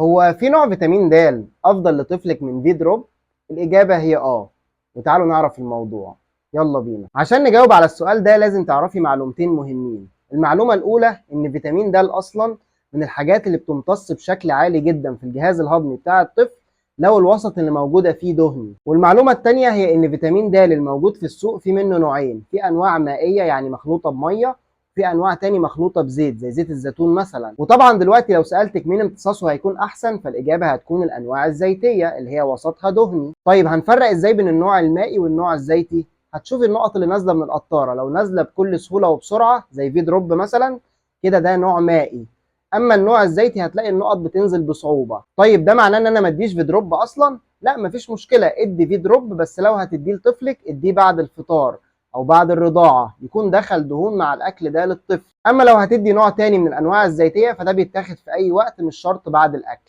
هو في نوع فيتامين د افضل لطفلك من في دروب؟ الاجابه هي وتعالوا نعرف الموضوع. يلا بينا. عشان نجاوب على السؤال ده لازم تعرفي معلومتين مهمين. المعلومه الاولى ان فيتامين د اصلا من الحاجات اللي بتمتص بشكل عالي جدا في الجهاز الهضمي بتاع الطفل لو الوسط اللي موجوده فيه دهني. والمعلومه الثانيه هي ان فيتامين د الموجود في السوق في منه نوعين، في انواع مائيه يعني مخلوطه بميه، في انواع تاني مخلوطه بزيت زي زيت الزيتون مثلا. وطبعا دلوقتي لو سالتك مين امتصاصه هيكون احسن، فالاجابه هتكون الانواع الزيتيه اللي هي وسطها دهني. طيب هنفرق ازاي بين النوع المائي والنوع الزيتي؟ هتشوفي النقط اللي نازله من القطاره، لو نازله بكل سهوله وبسرعه زي في دروب مثلا كده ده نوع مائي. اما النوع الزيتي هتلاقي النقط بتنزل بصعوبه. طيب ده معناه ان انا ما اديش في دروب اصلا؟ لا، مفيش مشكله، ادي في دروب، بس لو هتديه لطفلك اديه بعد الفطار او بعد الرضاعه، يكون دخل دهون مع الاكل ده للطفل. اما لو هتدي نوع تاني من الانواع الزيتيه فده بيتاخد في اي وقت، مش شرط بعد الاكل.